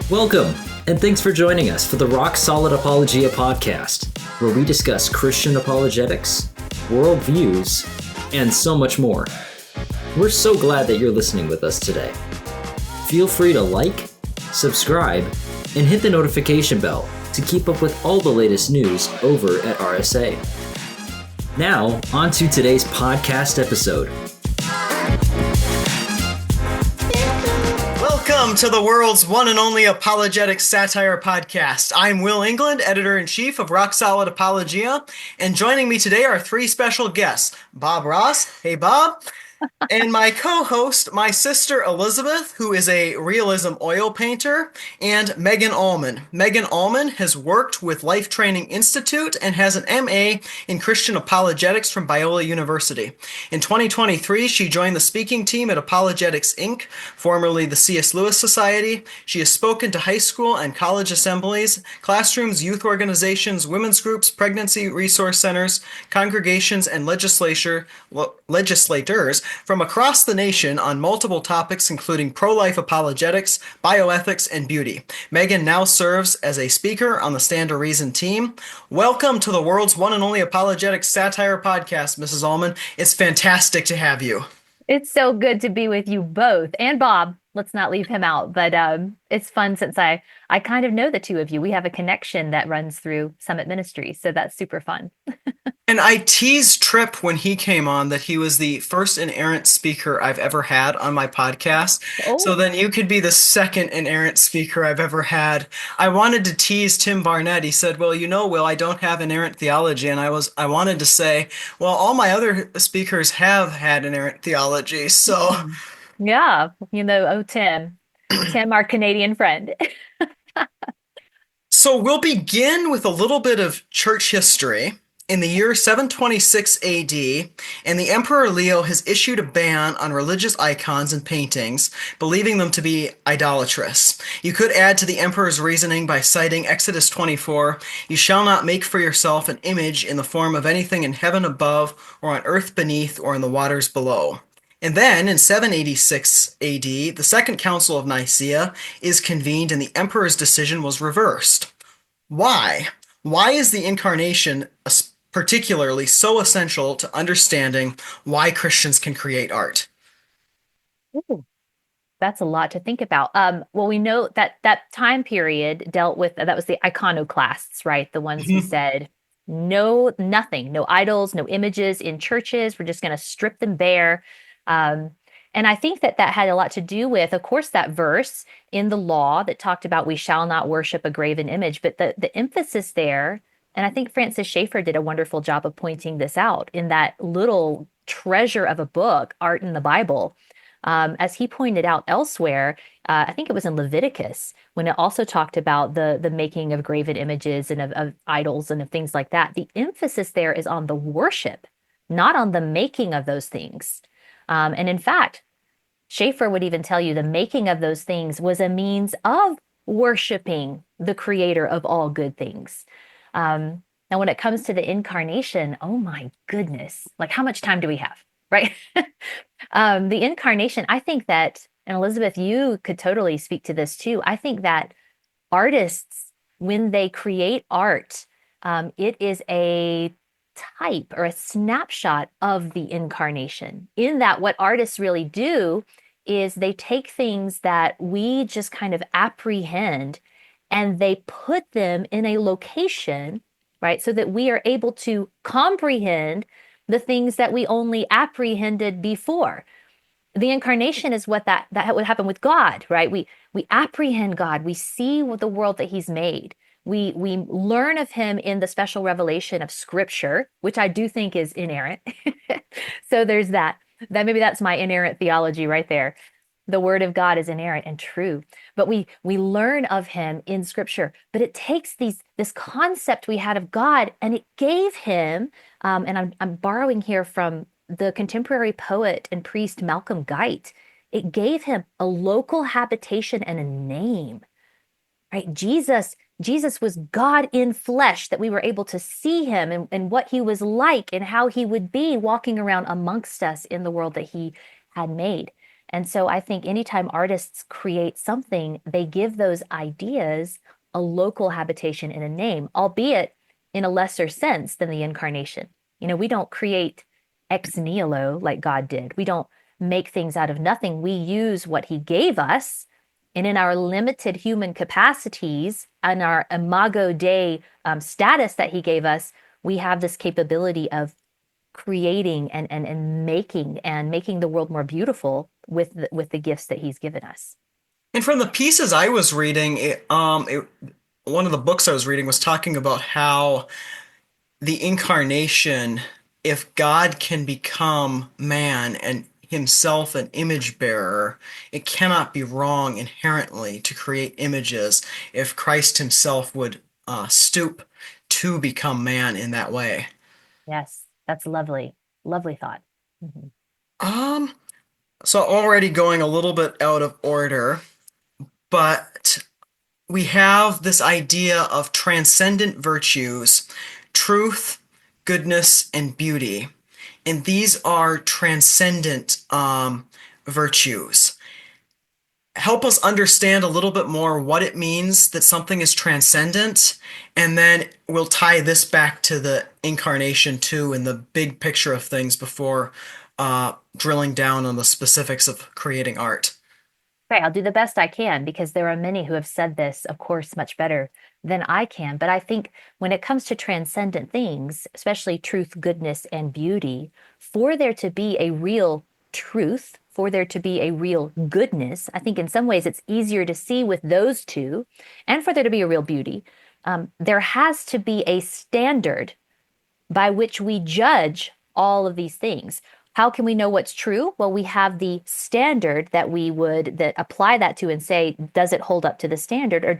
Welcome, and thanks for joining us for the Rock Solid Apologia podcast, where we discuss Christian apologetics, worldviews, and so much more. We're so glad that you're listening with us today. Feel free to like, subscribe, and hit the notification bell to keep up with all the latest news over at RSA. Now, on to today's podcast episode. Welcome to the world's one and only apologetic satire podcast. I'm Will England, editor-in-chief of Rock Solid Apologia, and joining me today are three special guests. Bob Ross, hey Bob, and my co-host, my sister Elizabeth, who is a realism oil painter, and Megan Almon. Megan Almon has worked with Life Training Institute and has an MA in Christian apologetics from Biola University. In 2023, she joined the speaking team at Apologetics Inc., formerly the C.S. Lewis Society. She has spoken to high school and college assemblies, classrooms, youth organizations, women's groups, pregnancy resource centers, congregations, and legislators from across the nation on multiple topics including pro-life apologetics, bioethics, and beauty. Megan now serves as a speaker on the Stand to Reason team. Welcome to the world's one and only apologetic satire podcast, Mrs. Almon. It's fantastic to have you. It's so good to be with you both. And Bob, let's not leave him out. But it's fun since I kind of know the two of you. We have a connection that runs through Summit Ministries, so that's super fun. And I teased Tripp when he came on that he was the first inerrant speaker I've ever had on my podcast. Oh. So then you could be the second inerrant speaker I've ever had. I wanted to tease Tim Barnett. He said, well, Will, I don't have inerrant theology. And I wanted to say, well, all my other speakers have had inerrant theology. So yeah, Tim, our Canadian friend. So we'll begin with a little bit of church history. In the year 726 AD, and the Emperor Leo has issued a ban on religious icons and paintings, believing them to be idolatrous. You could add to the emperor's reasoning by citing Exodus 24, "You shall not make for yourself an image in the form of anything in heaven above, or on earth beneath, or in the waters below." And then, in 786 AD, the Second Council of Nicaea is convened and the emperor's decision was reversed. Why? Why is the incarnation particularly so essential to understanding why Christians can create art? Ooh, that's a lot to think about. Well, we know that time period dealt with, that was the iconoclasts, right? The ones who said, no, nothing, no idols, no images in churches. We're just going to strip them bare. And I think that had a lot to do with, of course, that verse in the law that talked about we shall not worship a graven image. But the emphasis there, and I think Francis Schaeffer did a wonderful job of pointing this out in that little treasure of a book, Art in the Bible. As he pointed out elsewhere, I think it was in Leviticus, when it also talked about the making of graven images and of idols and of things like that. The emphasis there is on the worship, not on the making of those things. And in fact, Schaeffer would even tell you the making of those things was a means of worshiping the creator of all good things. Now, when it comes to the incarnation, oh my goodness, like how much time do we have, right? The incarnation, I think that, and Elizabeth, you could totally speak to this too. I think that artists, when they create art, it is a type or a snapshot of the incarnation, in that what artists really do is they take things that we just kind of apprehend and they put them in a location, right? So that we are able to comprehend the things that we only apprehended before. The incarnation is what that would happen with God, right? We apprehend God. We see the world that he's made. We learn of him in the special revelation of Scripture, which I do think is inerrant. So there's that. Maybe that's my inerrant theology right there. The word of God is inerrant and true, but we learn of him in Scripture. But it takes this concept we had of God, and it gave him, and I'm borrowing here from the contemporary poet and priest Malcolm Guite. It gave him a local habitation and a name, right? Jesus was God in flesh, that we were able to see him and what he was like and how he would be walking around amongst us in the world that he had made. And so I think anytime artists create something, they give those ideas a local habitation and a name, albeit in a lesser sense than the incarnation. We don't create ex nihilo like God did. We don't make things out of nothing. We use what he gave us. And in our limited human capacities and our imago Dei status that he gave us, we have this capability of creating and making the world more beautiful with the gifts that he's given us. And from the pieces I was reading, one of the books I was reading was talking about how the incarnation, if God can become man and himself an image bearer, it cannot be wrong inherently to create images if Christ himself would stoop to become man in that way. Yes, that's lovely. Lovely thought. Mhm. Um, so already going a little bit out of order, but we have this idea of transcendent virtues, truth, goodness, and beauty. And these are transcendent virtues. Help us understand a little bit more what it means that something is transcendent, and then we'll tie this back to the incarnation too in the big picture of things before drilling down on the specifics of creating art. Right, I'll do the best I can because there are many who have said this, of course, much better than I can. But I think when it comes to transcendent things, especially truth, goodness, and beauty, for there to be a real truth, for there to be a real goodness, I think in some ways it's easier to see with those two, and for there to be a real beauty, there has to be a standard by which we judge all of these things. How can we know what's true? Well, we have the standard that we would that apply that to and say, does it hold up to the standard or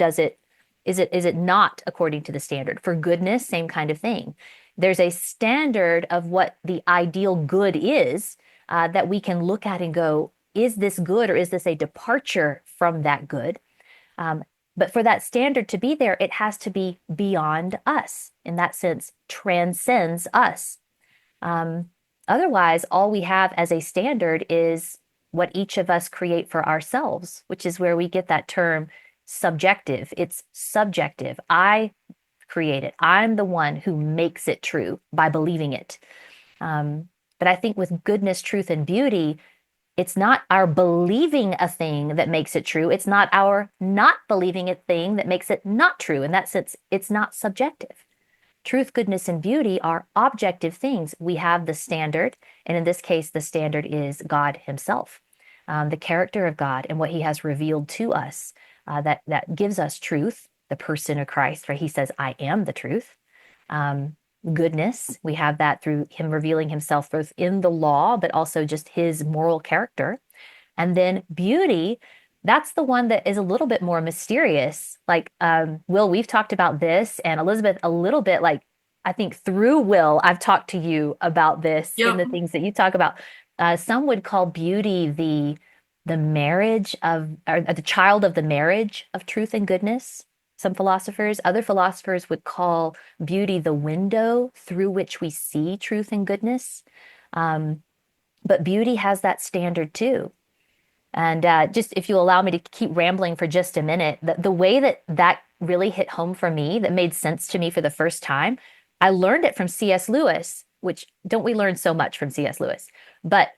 is it not according to the standard? For goodness, same kind of thing. There's a standard of what the ideal good is that we can look at and go, is this good or is this a departure from that good? But for that standard to be there, it has to be beyond us. In that sense, transcends us. Otherwise, all we have as a standard is what each of us create for ourselves, which is where we get that term subjective. It's subjective. I create it. I'm the one who makes it true by believing it. But I think with goodness, truth, and beauty, it's not our believing a thing that makes it true. It's not our not believing a thing that makes it not true. In that sense, it's not subjective. Truth, goodness, and beauty are objective things. We have the standard, and in this case, the standard is God Himself, the character of God, and what He has revealed to us that gives us truth, the person of Christ, right? He says, "I am the truth." Goodness, we have that through Him revealing Himself both in the law, but also just His moral character. And then beauty, that's the one that is a little bit more mysterious. Like, Will, we've talked about this, and Elizabeth, a little bit like, I think through Will, I've talked to you about this in the things that you talk about. Some would call beauty the marriage of, or the child of the marriage of truth and goodness. Some philosophers, other philosophers would call beauty the window through which we see truth and goodness. But beauty has that standard too. And just if you allow me to keep rambling for just a minute, the way that really hit home for me, that made sense to me for the first time, I learned it from C.S. Lewis, which don't we learn so much from C.S. Lewis? But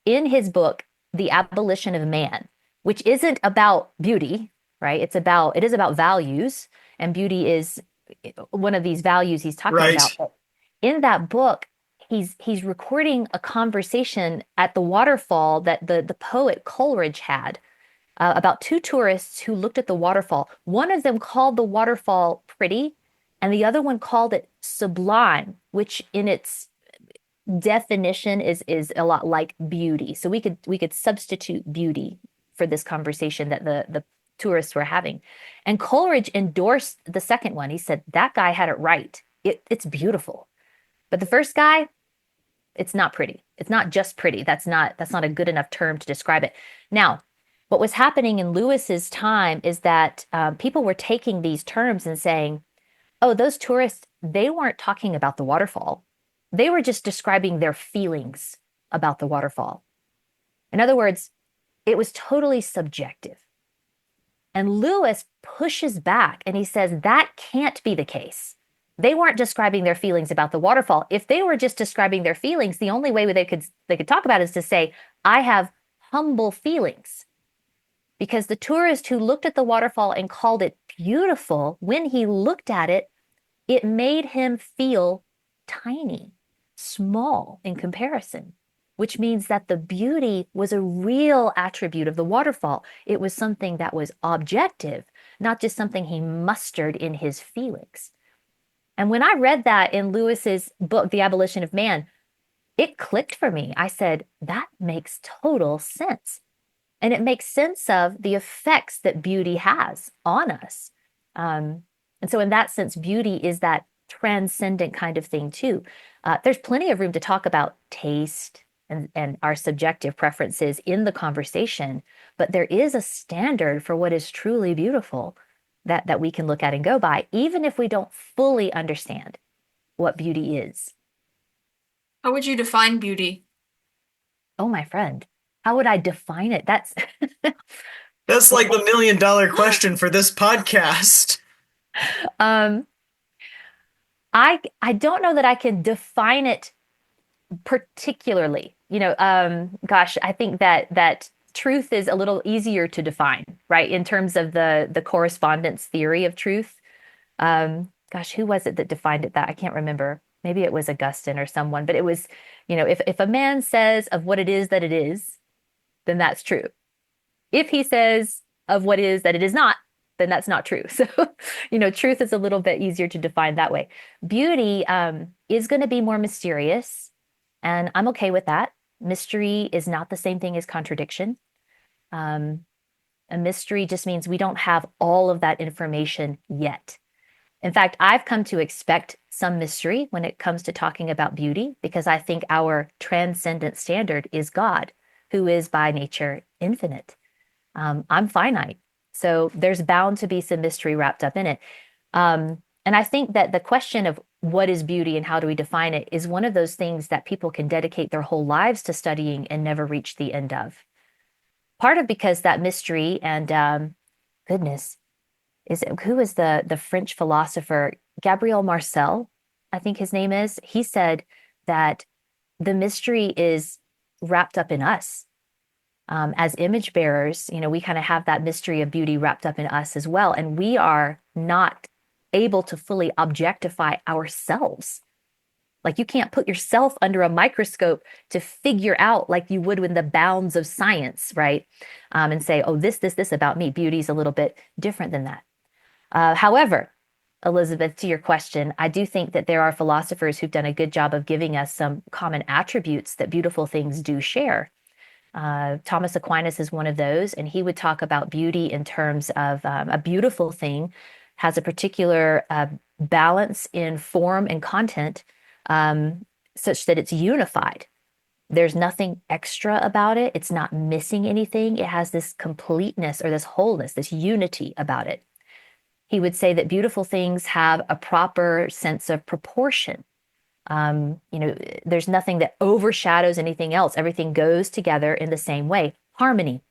in his book, The Abolition of Man, which isn't about beauty, right? It is about values, and beauty is one of these values he's talking about. But in that book, he's recording a conversation at the waterfall that the poet Coleridge had about two tourists who looked at the waterfall. One of them called the waterfall pretty, and the other one called it sublime, which in its definition is a lot like beauty. So we could substitute beauty for this conversation that the tourists were having. And Coleridge endorsed the second one. He said, that guy had it right. It's beautiful. But the first guy, it's not pretty. It's not just pretty. That's not a good enough term to describe it. Now, what was happening in Lewis's time is that people were taking these terms and saying, oh, those tourists, they weren't talking about the waterfall. They were just describing their feelings about the waterfall. In other words, it was totally subjective. And Lewis pushes back and he says that can't be the case. They weren't describing their feelings about the waterfall. If they were just describing their feelings, the only way they could talk about it is to say, I have humble feelings. Because the tourist who looked at the waterfall and called it beautiful, when he looked at it, it made him feel tiny, small in comparison, which means that the beauty was a real attribute of the waterfall. It was something that was objective, not just something he mustered in his feelings. And when I read that in Lewis's book, The Abolition of Man, it clicked for me. I said, that makes total sense. And it makes sense of the effects that beauty has on us. And so in that sense, beauty is that transcendent kind of thing too. There's plenty of room to talk about taste and our subjective preferences in the conversation, but there is a standard for what is truly beautiful that we can look at and go by, even if we don't fully understand what beauty is. How would you define beauty? Oh, my friend, how would I define it? That's like the $1 million question for this podcast. I don't know that I can define it particularly. Gosh, I think that truth is a little easier to define, right? In terms of the correspondence theory of truth. Gosh, who was it that defined it that? I can't remember. Maybe it was Augustine or someone, but it was, if a man says of what it is that it is, then that's true. If he says of what it is that it is not, then that's not true. So, truth is a little bit easier to define that way. Beauty is going to be more mysterious, and I'm okay with that. Mystery is not the same thing as contradiction. A mystery just means we don't have all of that information yet. In fact, I've come to expect some mystery when it comes to talking about beauty, because I think our transcendent standard is God, who is by nature infinite. I'm finite. So there's bound to be some mystery wrapped up in it. And I think that the question of what is beauty and how do we define it is one of those things that people can dedicate their whole lives to studying and never reach the end of. Part of because that mystery and goodness, who is the French philosopher? Gabriel Marcel, I think his name is. He said that the mystery is wrapped up in us. As image bearers, we kind of have that mystery of beauty wrapped up in us as well. And we are not able to fully objectify ourselves. Like you can't put yourself under a microscope to figure out like you would in the bounds of science, right? And say, oh, this about me. Beauty is a little bit different than that. However, Elizabeth, to your question, I do think that there are philosophers who've done a good job of giving us some common attributes that beautiful things do share. Thomas Aquinas is one of those, and he would talk about beauty in terms of a beautiful thing has a particular balance in form and content such that it's unified. There's nothing extra about it. It's not missing anything. It has this completeness or this wholeness, this unity about it. He would say that beautiful things have a proper sense of proportion. There's nothing that overshadows anything else. Everything goes together in the same way. Harmony,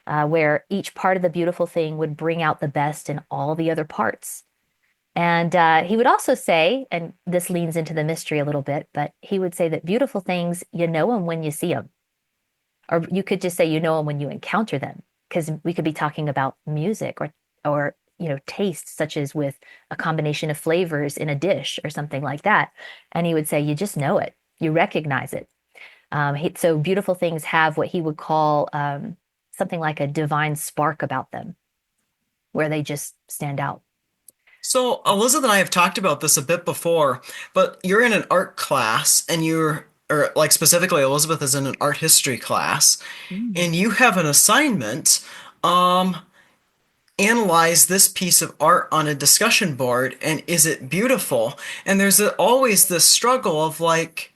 where each part of the beautiful thing would bring out the best in all the other parts. And he would also say, and this leans into the mystery a little bit, but he would say that beautiful things, you know them when you see them. Or you could just say you know them when you encounter them, because we could be talking about music or taste, such as with a combination of flavors in a dish or something like that. And he would say, you just know it, you recognize it. So beautiful things have what he would call something like a divine spark about them, where they just stand out. So Elizabeth and I have talked about this a bit before, but you're in an art class and specifically Elizabeth is in an art history class, and you have an assignment, analyze this piece of art on a discussion board, and is it beautiful? And there's always this struggle of like,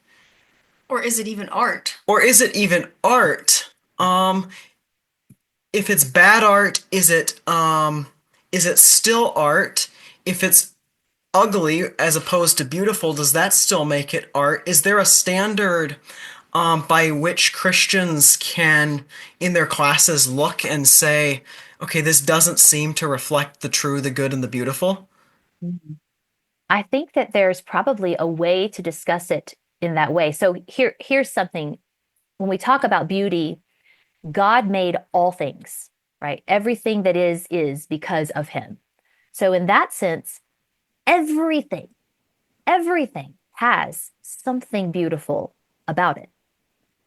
or is it even art? Or is it even art? If it's bad art, is it still art? If it's ugly as opposed to beautiful, does that still make it art? Is there a standard by which Christians can, in their classes, look and say, okay, this doesn't seem to reflect the true, the good, and the beautiful? Mhm. I think that there's probably a way to discuss it in that way. So here's something. When we talk about beauty, God made all things, right? Everything that is because of him. So in that sense, everything, everything has something beautiful about it.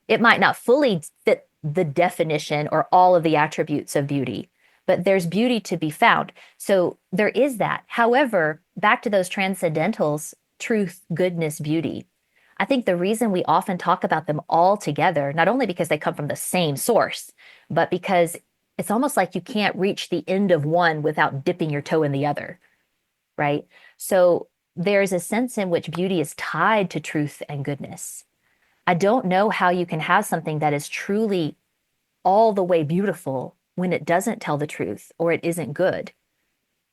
It might not fully fit the definition or all of the attributes of beauty, but there's beauty to be found. So there is that. However, back to those transcendentals, truth, goodness, beauty. I think the reason we often talk about them all together, not only because they come from the same source, but because it's almost like you can't reach the end of one without dipping your toe in the other, right? So there's a sense in which beauty is tied to truth and goodness. I don't know how you can have something that is truly all the way beautiful when it doesn't tell the truth or it isn't good.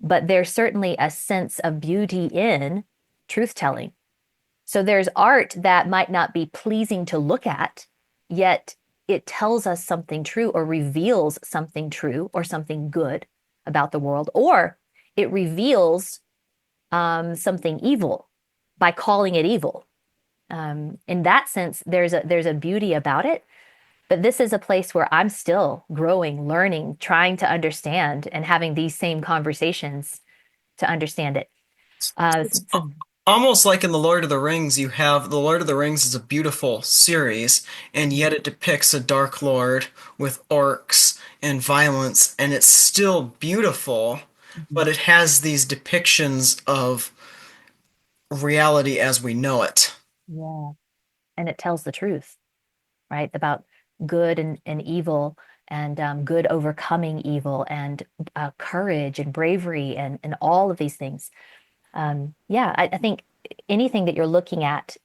But there's certainly a sense of beauty in truth telling. So there's art that might not be pleasing to look at, yet it tells us something true or reveals something true or something good about the world, or it reveals something evil by calling it evil. In that sense, there's a beauty about it. But this is a place where I'm still growing, learning, trying to understand, and having these same conversations to understand it. It's So almost like in The Lord of the Rings, you have The Lord of the Rings is a beautiful series, and yet it depicts a Dark Lord with orcs and violence, and it's still beautiful, but it has these depictions of reality as we know it. yeah, and it tells the truth, right? About good and evil, and good overcoming evil, and courage and bravery, and all of these things. Yeah, I think anything that you're looking at,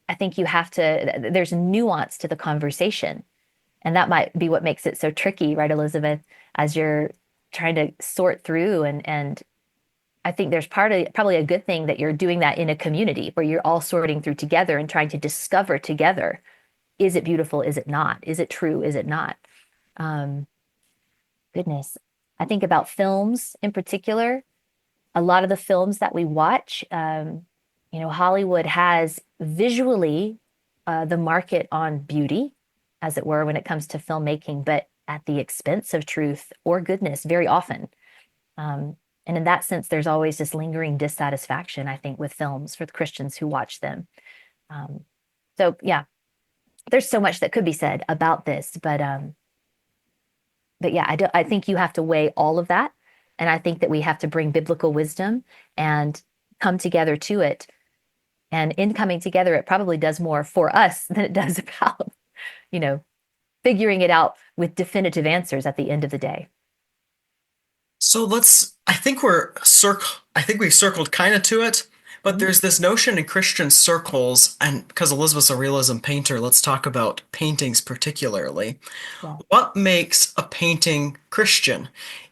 I think you have to, there's nuance to the conversation. And that might be what makes it so tricky, right, Elizabeth, as you're trying to sort through. And I think there's probably a good thing that you're doing that in a community where you're all sorting through together and trying to discover together, is it beautiful? Is it not? Is it true? Is it not? Um, Goodness. I think about films in particular. A lot of the films that we watch, Hollywood has visually the market on beauty, as it were, when it comes to filmmaking, but at the expense of truth or goodness very often. And in that sense, there's always this lingering dissatisfaction, I think, with films for the Christians who watch them. Um, so, yeah, there's so much that could be said about this, but yeah, I think you have to weigh all of that. And I think that we have to bring biblical wisdom and come together to it. And in coming together, it probably does more for us than it does about, you know, figuring it out with definitive answers at the end of the day. So I think we've circled kind of to it, but Mhm. there's this notion in Christian circles, and because Elizabeth's a realism painter, let's talk about paintings particularly. Yeah. What makes a painting Christian?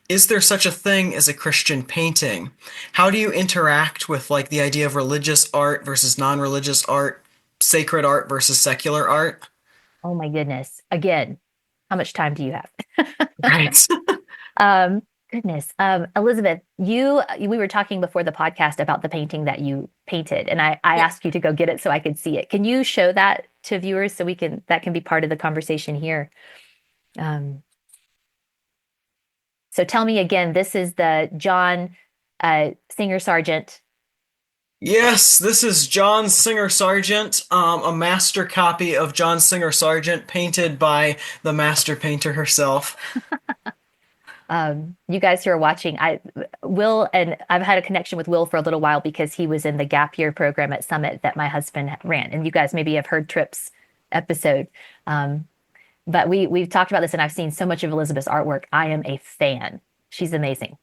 Is there such a thing as a Christian painting? How do you interact with like the idea of religious art versus non-religious art, sacred art versus secular art? Oh my goodness. Again, how much time do you have? Right. Goodness. Elizabeth, we were talking before the podcast about the painting that you painted, and I Yeah. asked you to go get it so I could see it. Can you show that to viewers so that can be part of the conversation here? Um, so tell me again, this is the John Singer Sargent. Yes, this is John Singer Sargent, a master copy of John Singer Sargent, painted by the master painter herself. You guys who are watching, I've had a connection with Will for a little while because he was in the gap year program at Summit that my husband ran, and you guys maybe have heard Tripp's episode. Um, but we've talked about this, and I've seen so much of Elizabeth's artwork. I am a fan. She's amazing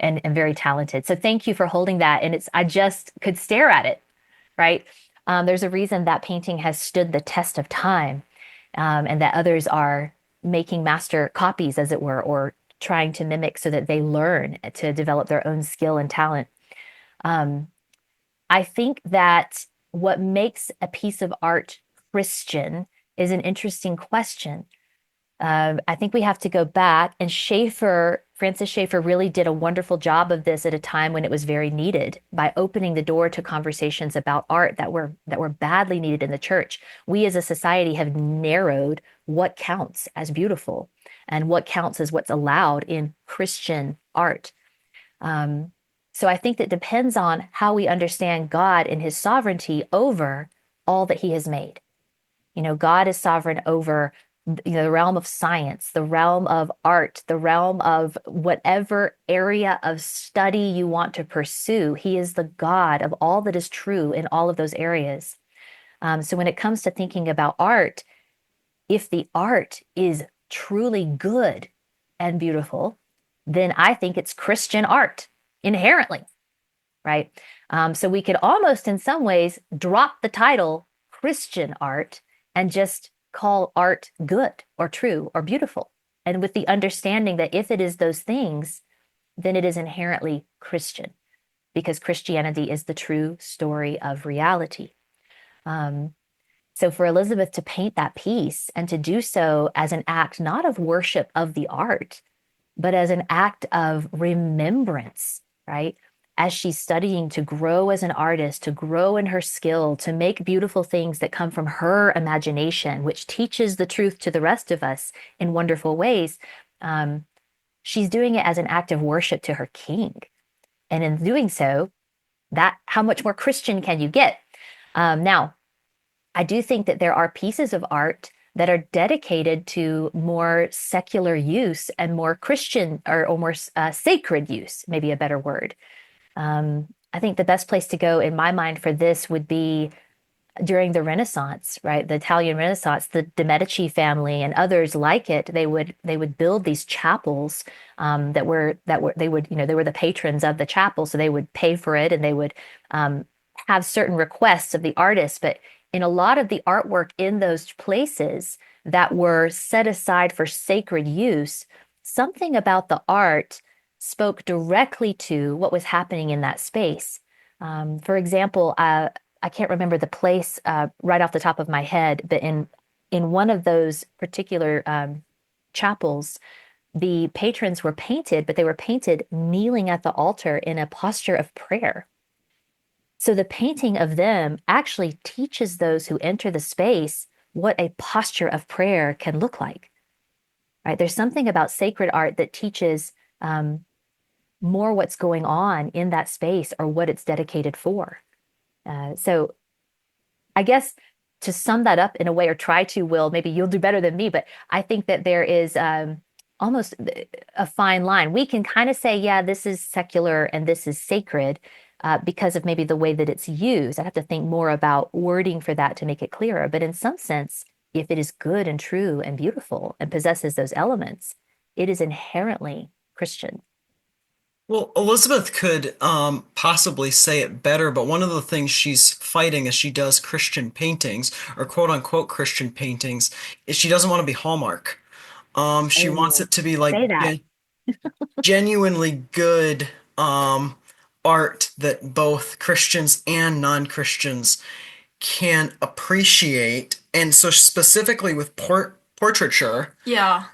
and very talented. So thank you for holding that. And I just could stare at it, right? There's a reason that painting has stood the test of time, and that others are making master copies, as it were, or trying to mimic so that they learn to develop their own skill and talent. Um, I think that what makes a piece of art Christian is an interesting question. I think we have to go back, and Francis Schaeffer really did a wonderful job of this at a time when it was very needed by opening the door to conversations about art that were badly needed in the church. We as a society have narrowed what counts as beautiful and what counts as what's allowed in Christian art. So I think that depends on how we understand God and his sovereignty over all that he has made. God is sovereign over the realm of science, the realm of art, the realm of whatever area of study you want to pursue. He is the God of all that is true in all of those areas. So when it comes to thinking about art, if the art is truly good and beautiful, then I think it's Christian art inherently, right? So we could almost in some ways drop the title Christian art and just call art good or true or beautiful. And with the understanding that if it is those things, then it is inherently Christian, because Christianity is the true story of reality. So for Elizabeth to paint that piece and to do so as an act not of worship of the art, but as an act of remembrance, right? As she's studying to grow as an artist, to grow in her skill, to make beautiful things that come from her imagination, which teaches the truth to the rest of us in wonderful ways. She's doing it as an act of worship to her king. And in doing so, how much more Christian can you get? Now, I do think that there are pieces of art that are dedicated to more secular use and more Christian or more sacred use, maybe a better word. I think the best place to go in my mind for this would be during the Renaissance, right? The Italian Renaissance, the de' Medici family and others like it. They would build these chapels they were the patrons of the chapel, so they would pay for it, and they would have certain requests of the artists. But in a lot of the artwork in those places that were set aside for sacred use, something about the art spoke directly to what was happening in that space. For example, I can't remember the place right off the top of my head, but in one of those particular chapels, the patrons were painted, but they were painted kneeling at the altar in a posture of prayer. So the painting of them actually teaches those who enter the space what a posture of prayer can look like. Right? There's something about sacred art that teaches more what's going on in that space or what it's dedicated for. So I guess to sum that up in a way, or try to, Will, maybe you'll do better than me, but I think that there is almost a fine line. We can kind of say, yeah, this is secular and this is sacred because of maybe the way that it's used. I have to think more about wording for that to make it clearer. But in some sense, if it is good and true and beautiful and possesses those elements, it is inherently Christian. Well, Elizabeth could possibly say it better, but one of the things she's fighting as she does Christian paintings, or quote unquote Christian paintings, is she doesn't want to be Hallmark. She wants Oh, it to be like say that. genuinely good art that both Christians and non-Christians can appreciate. And so specifically with portraiture, Yeah.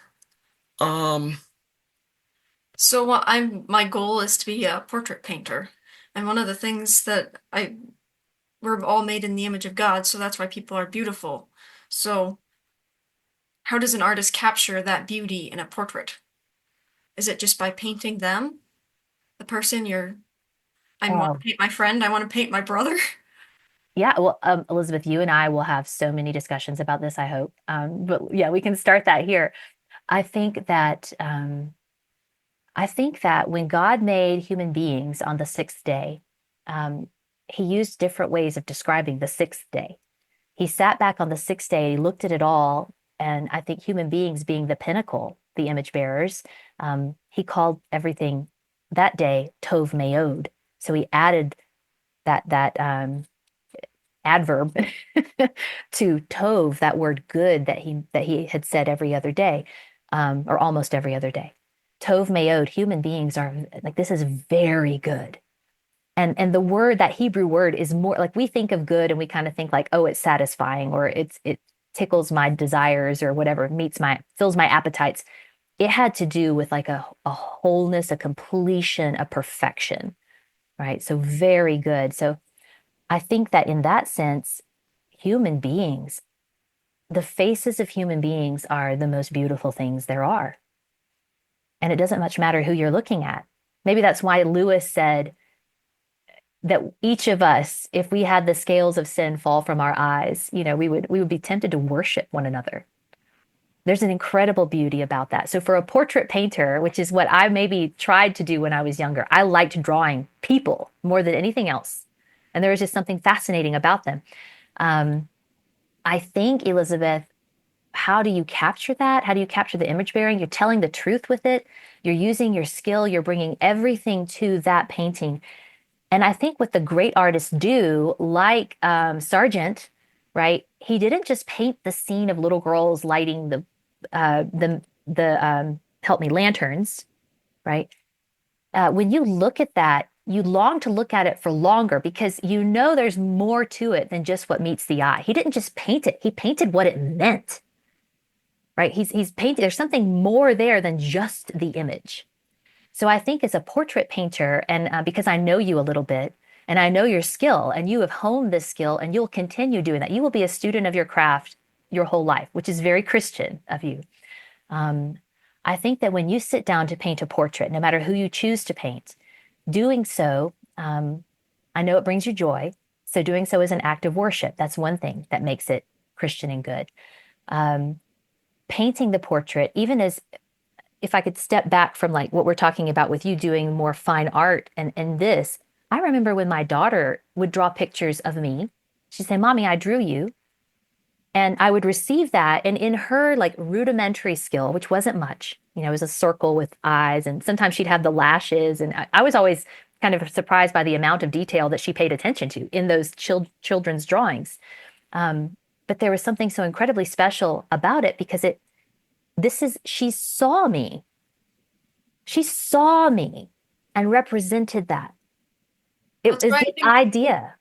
um, So my goal is to be a portrait painter. And one of the things that we're all made in the image of God, so that's why people are beautiful. So how does an artist capture that beauty in a portrait? Is it just by painting them? The person I want to Oh, paint my friend, I want to paint my brother. yeah. Well, Elizabeth, you and I will have so many discussions about this, I hope. But yeah, we can start that here. I think that when God made human beings on the sixth day, um, he used different ways of describing the sixth day. He sat back on the sixth day, he looked at it all, and I think human beings being the pinnacle, the image bearers, he called everything that day tov meod. So he added that adverb to tov, that word good that he had said every other day, or almost every other day. Tov meod, human beings are like, this is very good. And the word, that Hebrew word, is more like, we think of good and we kind of think like, oh, it's satisfying or it's tickles my desires or whatever fills my appetites. It had to do with like a wholeness, a completion, a perfection, right? So very good. So I think that in that sense, human beings, the faces of human beings are the most beautiful things there are. And it doesn't much matter who you're looking at. Maybe that's why Lewis said that each of us, if we had the scales of sin fall from our eyes, we would be tempted to worship one another. There's an incredible beauty about that. So for a portrait painter, which is what I maybe tried to do when I was younger, I liked drawing people more than anything else. And there was just something fascinating about them. Um, I think, Elizabeth, how do you capture that? How do you capture the image bearing? You're telling the truth with it. You're using your skill. You're bringing everything to that painting. And I think what the great artists do, like Sargent, right? He didn't just paint the scene of little girls lighting the help me lanterns, right? When you look at that, you long to look at it for longer because you know there's more to it than just what meets the eye. He didn't just paint it; he painted what it meant, right? He's painted. There's something more there than just the image. So I think as a portrait painter, and because I know you a little bit, and I know your skill, and you have honed this skill, and you'll continue doing that. You will be a student of your craft your whole life, which is very Christian of you. Um, I think that when you sit down to paint a portrait, no matter who you choose to paint, doing so, I know it brings you joy. So doing so is an act of worship. That's one thing that makes it Christian and good. Um, Painting the portrait, even as if I could step back from like what we're talking about with you doing more fine art and this, I remember when my daughter would draw pictures of me, she'd say, Mommy, I drew you. And I would receive that. And in her like rudimentary skill, which wasn't much, it was a circle with eyes. And sometimes she'd have the lashes. And I was always kind of surprised by the amount of detail that she paid attention to in those children's drawings. But there was something so incredibly special about it because she saw me. She saw me and represented that. It That's is why I the think idea.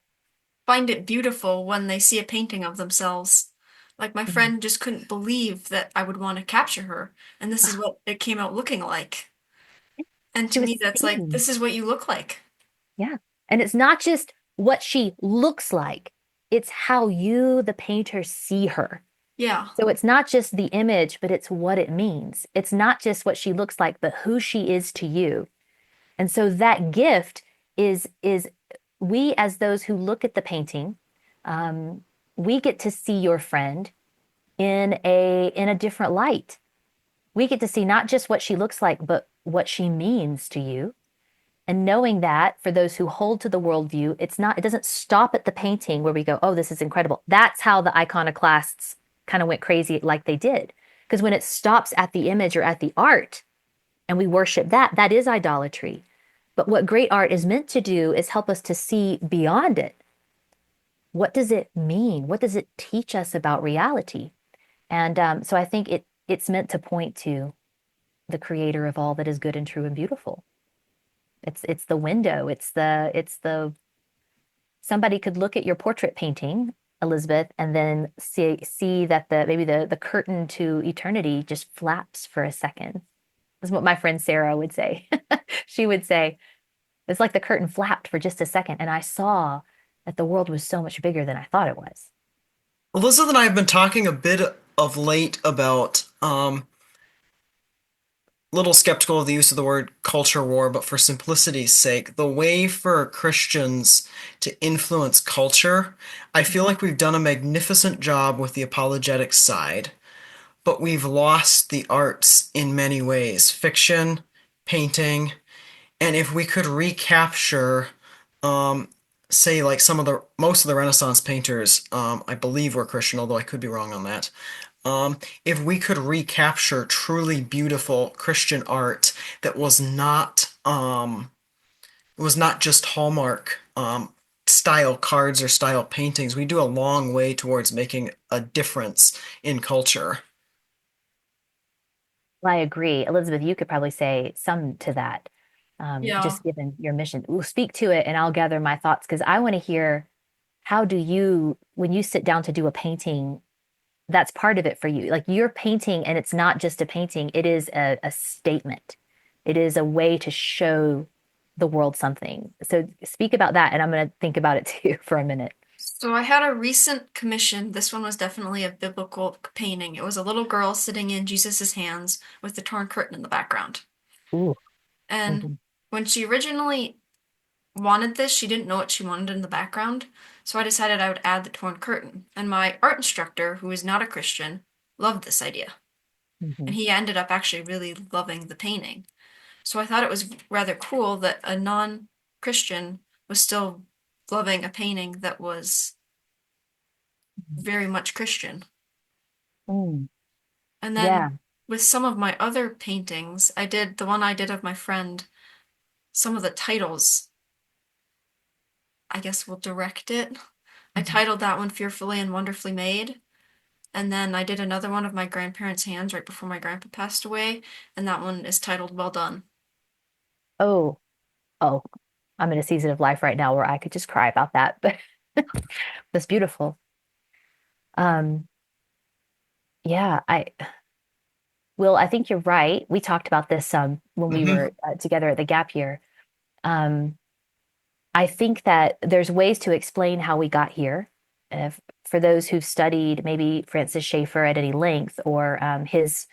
find it beautiful when they see a painting of themselves. Like my Mhm. friend just couldn't believe that I would want to capture her, and this is what it came out looking like. And She to was me, that's like, seeing. this is what you look like. Yeah. And it's not just what she looks like, it's how you, the painter, see her. Yeah. So it's not just the image, but it's what it means. It's not just what she looks like, but who she is to you. And so that gift is we as those who look at the painting, um, we get to see your friend in a different light. We get to see not just what she looks like, but what she means to you. And knowing that for those who hold to the worldview, it doesn't stop at the painting where we go, oh, this is incredible. That's how the iconoclasts kind of went crazy like they did. Because when it stops at the image or at the art and we worship that, that is idolatry. But what great art is meant to do is help us to see beyond it. What does it mean? What does it teach us about reality? And so I think it's meant to point to the creator of all that is good and true and beautiful. It's the window. It's the somebody could look at your portrait painting, Elizabeth, and then see that maybe the curtain to eternity just flaps for a second. That's what my friend Sarah would say. She would say, it's like the curtain flapped for just a second, and I saw that the world was so much bigger than I thought it was. Elizabeth and I have been talking a bit of late about little skeptical of the use of the word culture war, but for simplicity's sake, the way for Christians to influence culture, I feel like we've done a magnificent job with the apologetics side, but we've lost the arts in many ways, fiction, painting, and if we could recapture, um, say, like most of the Renaissance painters, I believe were Christian, although I could be wrong on that. If we could recapture truly beautiful Christian art that was not just Hallmark style cards or style paintings, we do a long way towards making a difference in culture. Well, I agree. Elizabeth, you could probably say some to that, Yeah. just given your mission. We'll speak to it and I'll gather my thoughts because I want to hear how do you, when you sit down to do a painting, that's part of it for you. Like you're painting, and it's not just a painting, it is a statement. It is a way to show the world something. So speak about that, and I'm going to think about it too for a minute. So I had a recent commission. This one was definitely a biblical painting. It was a little girl sitting in Jesus's hands with the torn curtain in the background. Ooh. And Mhm. when she originally wanted this, she didn't know what she wanted in the background. So I decided I would add the torn curtain. And my art instructor, who is not a Christian, loved this idea. And Mhm. he ended up actually really loving the painting. So I thought it was rather cool that a non-Christian was still loving a painting that was very much Christian. Mm. And Yeah. then with some of my other paintings, I did the one I did of my friend, some of the titles, I guess will direct it. I Mhm. titled that one Fearfully and Wonderfully Made. And then I did another one of my grandparents' hands right before my grandpa passed away, and that one is titled Well Done. Oh, oh, I'm in a season of life right now where I could just cry about that, but that's beautiful. Um, yeah, I think you're right. We talked about this when we Hmm. were together at the gap year. Um, I think that there's ways to explain how we got here. If, for those who've studied maybe Francis Schaeffer at any length, or his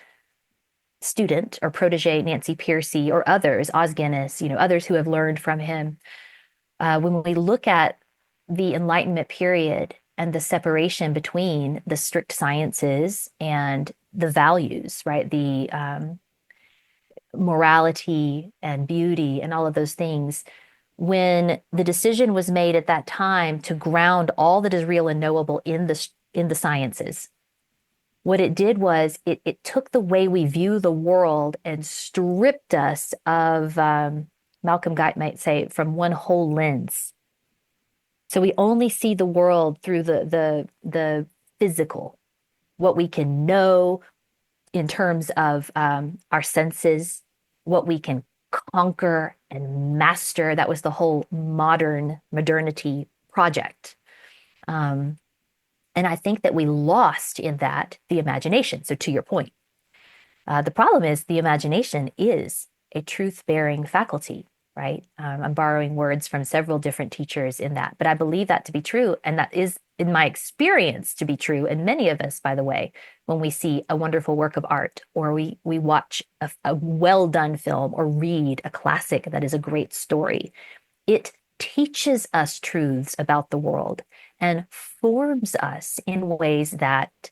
student or protege Nancy Piercy, or others, Os Guinness, others who have learned from him. When we look at the Enlightenment period and the separation between the strict sciences and the values, right? The morality and beauty and all of those things, when the decision was made at that time to ground all that is real and knowable in the sciences, what it did was it took the way we view the world and stripped us of Malcolm Guite might say from one whole lens. So we only see the world through the physical, what we can know in terms of our senses, what we can conquer and master. That was the whole modernity project. Um, and I think that we lost in that the imagination. So to your point, the problem is the imagination is a truth-bearing faculty, right? I'm borrowing words from several different teachers in that, but I believe that to be true. And that is, in my experience, to be true. And many of us, by the way, when we see a wonderful work of art, or we watch a well-done film, or read a classic that is a great story, it teaches us truths about the world and forms us in ways that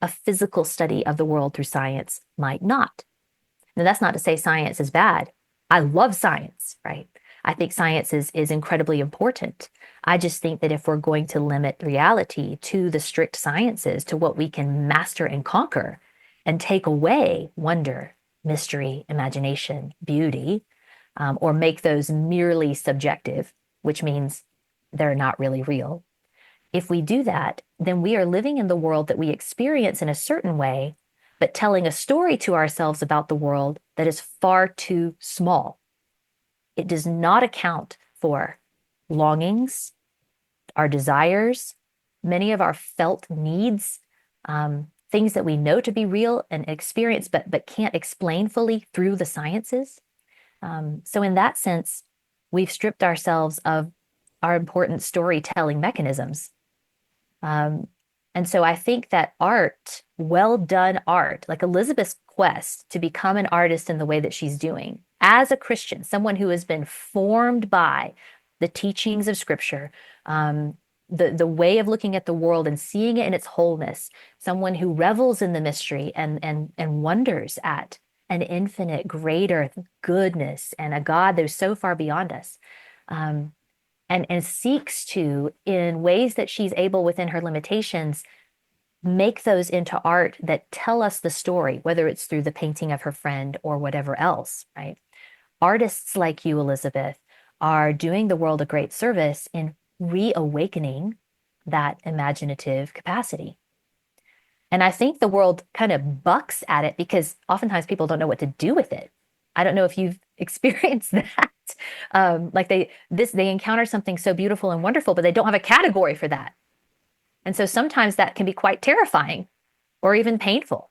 a physical study of the world through science might not. Now, that's not to say science is bad. I love science, right? I think science is incredibly important. I just think that if we're going to limit reality to the strict sciences, to what we can master and conquer, and take away wonder, mystery, imagination, beauty, or make those merely subjective, which means they're not really real, if we do that, then we are living in the world that we experience in a certain way, but telling a story to ourselves about the world that is far too small. It does not account for longings, our desires, many of our felt needs, things that we know to be real and experience, but can't explain fully through the sciences. So, in that sense, we've stripped ourselves of our important storytelling mechanisms. Um, and so I think that art, well done art, like Elizabeth's quest to become an artist in the way that she's doing, as a Christian, someone who has been formed by the teachings of Scripture, the way of looking at the world and seeing it in its wholeness, someone who revels in the mystery and wonders at an infinite, greater goodness and a God that is so far beyond us. Um, and seeks to, in ways that she's able within her limitations, make those into art that tell us the story, whether it's through the painting of her friend or whatever else, right? Artists like you, Elizabeth, are doing the world a great service in reawakening that imaginative capacity. And I think the world kind of bucks at it because oftentimes people don't know what to do with it. I don't know if you've experienced that. Like they encounter something so beautiful and wonderful, but they don't have a category for that. And so sometimes that can be quite terrifying or even painful,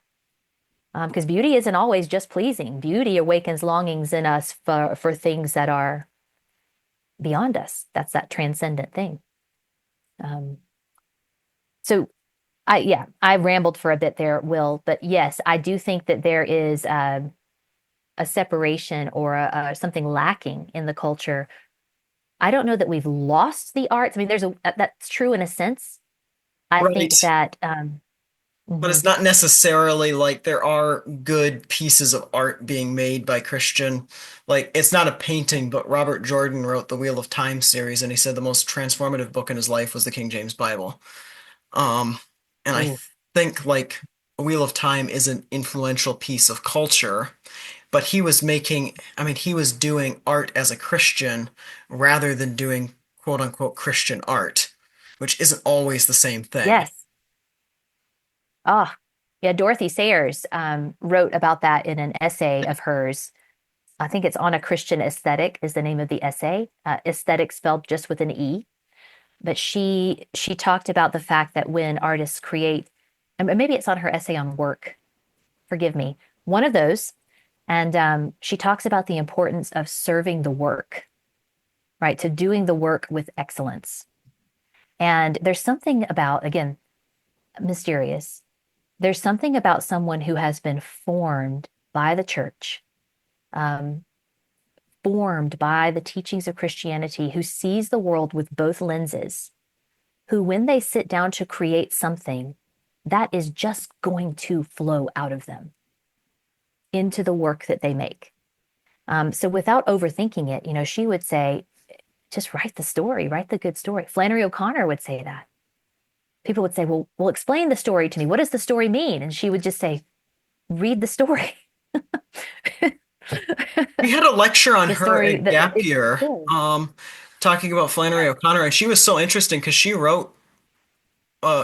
because beauty isn't always just pleasing. Beauty awakens longings in us for things that are beyond us. That's that transcendent thing. Um, so I rambled for a bit there, Will, but yes, I do think that there is a separation or something lacking in the culture. I don't know that we've lost the arts. I mean, that's true in a sense. I think Right. that But it's mhm. not necessarily like there are good pieces of art being made by Christian. Like, it's not a painting, but Robert Jordan wrote the Wheel of Time series, and he said the most transformative book in his life was the King James Bible. Um, and I Ooh, think like Wheel of Time is an influential piece of culture, but I mean, he was doing art as a Christian rather than doing quote unquote Christian art, which isn't always the same thing. yes. Ah, yeah. Dorothy Sayers wrote about that in an essay of hers. I think it's On a Christian Aesthetic is the name of the essay. Aesthetic spelled just with an E. But she talked about the fact that when artists create, and maybe it's on her essay on work. Forgive me, one of those. And she talks about the importance of serving the work, right? To doing the work with excellence. And there's something about, again, mysterious. There's something about someone who has been formed by the church, um, formed by the teachings of Christianity, who sees the world with both lenses, who, when they sit down to create something, that is just going to flow out of them into the work that they make. So without overthinking it, she would say, just write the story, write the good story. Flannery O'Connor would say that. People would say, well, explain the story to me. What does the story mean? And she would just say, read the story. We had a lecture on The her story at that Gap it's the Year, story. talking about Flannery O'Connor, and she was so interesting because she wrote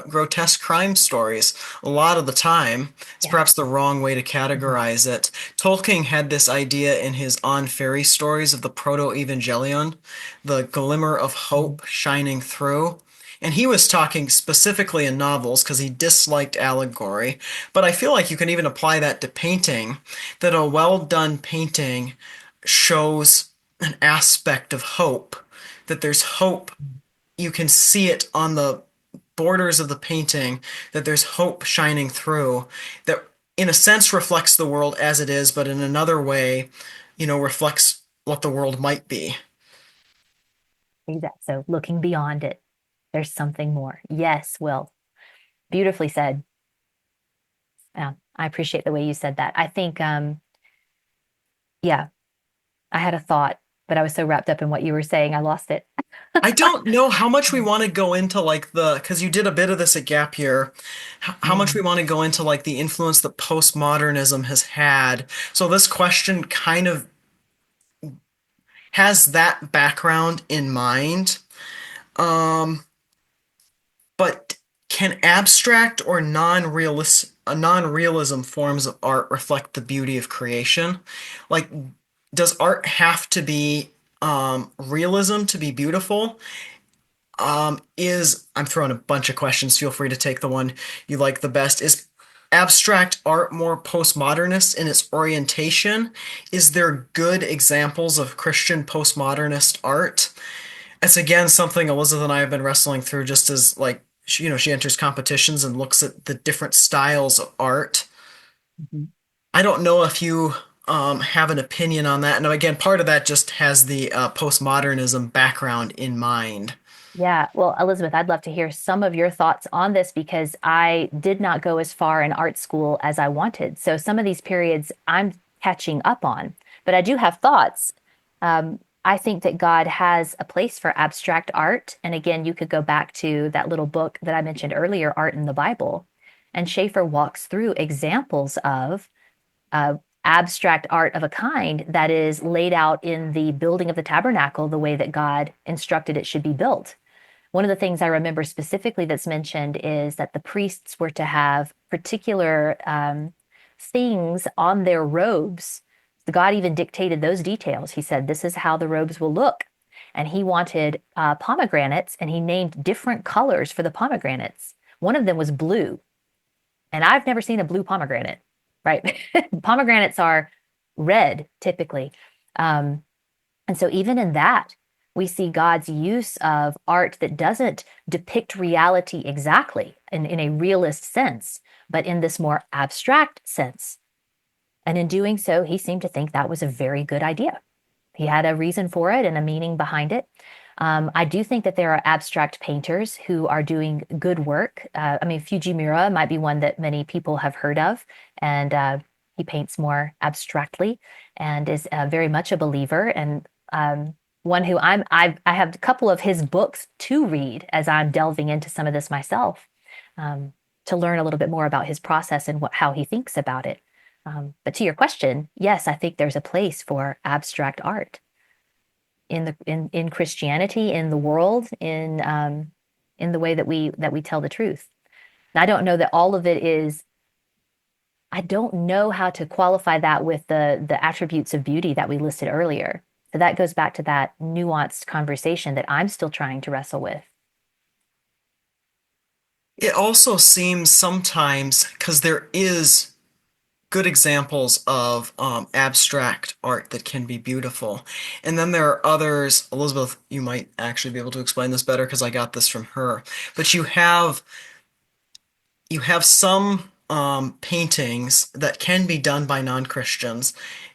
grotesque crime stories a lot of the time. It's Yeah. perhaps the wrong way to Mhm. categorize it. Tolkien had this idea in his On Fairy stories of the proto-evangelion, the glimmer of Mhm. hope shining through. And he was talking specifically in novels because he disliked allegory. But I feel like you can even apply that to painting, that a well done painting shows an aspect of hope, that there's hope. You can see it on the borders of the painting, that there's hope shining through, that in a sense reflects the world as it is, but in another way, reflects what the world might be. Exactly. So looking beyond it, there's something more. Yes, Will. Beautifully said. Yeah, I appreciate the way you said that. I think, yeah, I had a thought, but I was so wrapped up in what you were saying, I lost it. I don't know how much we want to go into like because you did a bit of this at Gap Year, how much we Mm. want to go into like the influence that postmodernism has had. So this question kind of has that background in mind. Um, But can abstract or non-realism forms of art reflect the beauty of creation? Like, does art have to be realism to be beautiful? I'm throwing a bunch of questions. Feel free to take the one you like the best. Is abstract art more postmodernist in its orientation? Is there good examples of Christian postmodernist art? It's again something Elizabeth and I have been wrestling through just as like she enters competitions and looks at the different styles of art. Mhm. I don't know if you have an opinion on that. And again, part of that just has the postmodernism background in mind. Yeah, well, Elizabeth, I'd love to hear some of your thoughts on this because I did not go as far in art school as I wanted. So some of these periods I'm catching up on, but I do have thoughts. I think that God has a place for abstract art. And again, you could go back to that little book that I mentioned earlier, Art in the Bible. And Schaeffer walks through examples of uh, abstract art of a kind that is laid out in the building of the tabernacle the way that God instructed it should be built. One of the things I remember specifically that's mentioned is that the priests were to have particular things on their robes. God even dictated those details. He said, this is how the robes will look. And he wanted pomegranates, and he named different colors for the pomegranates. One of them was blue. And I've never seen a blue pomegranate, right? Pomegranates are red typically. And so even in that, we see God's use of art that doesn't depict reality exactly in a realist sense, but in this more abstract sense. And in doing so, he seemed to think that was a very good idea. He had a reason for it and a meaning behind it. I do think that there are abstract painters who are doing good work. Fujimura might be one that many people have heard of, and he paints more abstractly and is very much a believer, and one who I have a couple of his books to read as I'm delving into some of this myself, to learn a little bit more about his process and how he thinks about it. But to your question, yes, I think there's a place for abstract art in Christianity, in the world, in the way that we tell the truth. And I don't know that all of it is. I don't know how to qualify that with the attributes of beauty that we listed earlier. So that goes back to that nuanced conversation that I'm still trying to wrestle with. It also seems sometimes, because there is good examples of abstract art that can be beautiful. And then there are others. Elizabeth, you might actually be able to explain this better because I got this from her. But you have some paintings that can be done by non-Christians,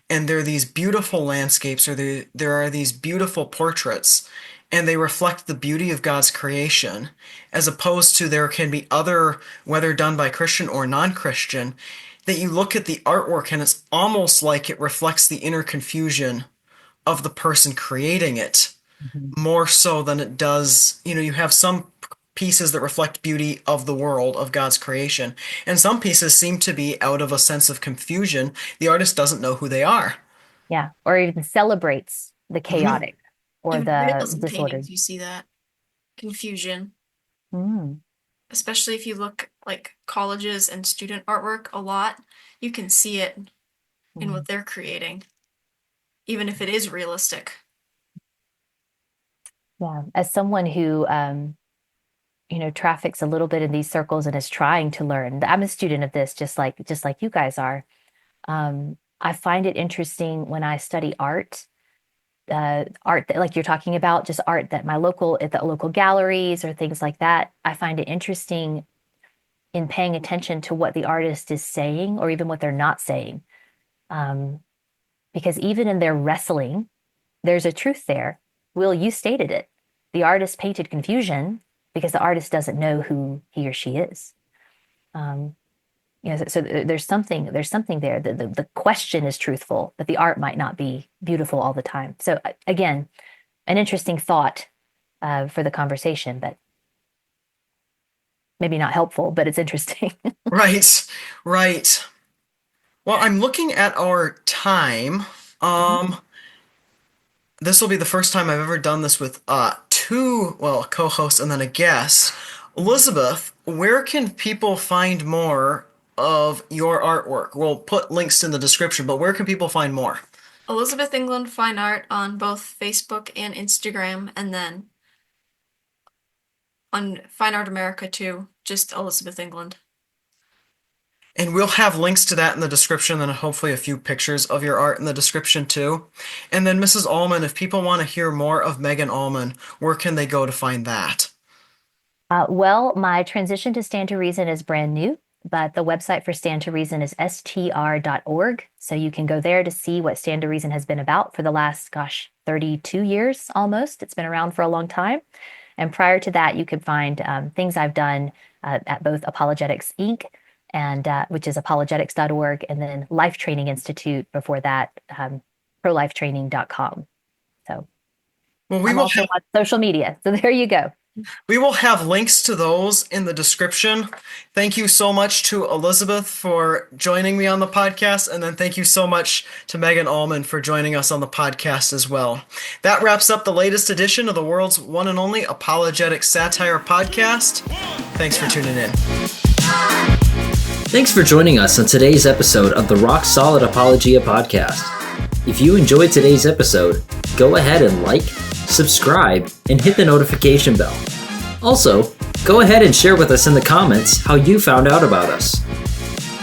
and there are these beautiful landscapes, or there are these beautiful portraits, and they reflect the beauty of God's creation, as opposed to there can be other, whether done by Christian or non-Christian, that you look at the artwork and it's almost like it reflects the inner confusion of the person creating it, more so than it does. You have some pieces that reflect beauty of the world, of God's creation, and some pieces seem to be out of a sense of confusion. The artist doesn't know who they are. Yeah, or even celebrates the chaotic or In the realism disordered. paintings, you see that confusion. Mm. Especially if you look like colleges and student artwork a lot, you can see it in what they're creating, even if it is realistic. Yeah, as someone who traffics a little bit in these circles and is trying to learn. I'm a student of this, just like you guys are. I find it interesting when I study art that, like you're talking about, just art that at the local galleries or things like that. I find it interesting in paying attention to what the artist is saying or even what they're not saying. Because even in their wrestling, there's a truth there. Will, you stated it. The artist painted confusion because the artist doesn't know who he or she is. So there's something there. The question is truthful, but the art might not be beautiful all the time. So again, an interesting thought for the conversation, but maybe not helpful, but it's interesting. Right. Well, I'm looking at our time. This will be the first time I've ever done this with two, a co-host and then a guest. Elizabeth, where can people find more of your artwork? We'll put links in the description, but where can people find more? Elizabeth England Fine Art on both Facebook and Instagram, and then on Fine Art America too, just Elizabeth England. And we'll have links to that in the description, and hopefully a few pictures of your art in the description too. And then Mrs. Almon, if people want to hear more of Megan Almon, where can they go to find that? Well, my transition to Stand to Reason is brand new, but the website for Stand to Reason is str.org. So you can go there to see what Stand to Reason has been about for the last, 32 years almost. It's been around for a long time. And prior to that, you could find things I've done at both Apologetics Inc., and which is apologetics.org, and then Life Training Institute before that, prolifetraining.com. So I'm also on social media. So there you go. We will have links to those in the description. Thank you so much to Elizabeth for joining me on the podcast, and then thank you so much to Megan Almon for joining us on the podcast as well. That wraps up the latest edition of the world's one and only apologetic satire podcast. Thanks for tuning in. Thanks for joining us on today's episode of the Rock Solid Apologia podcast. If you enjoyed today's episode, go ahead and like, subscribe, and hit the notification bell. Also, Go ahead and share with us in the comments how you found out about us.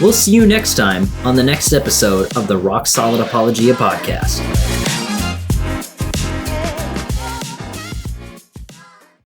We'll see you next time on the next episode of the Rock Solid Apologia podcast.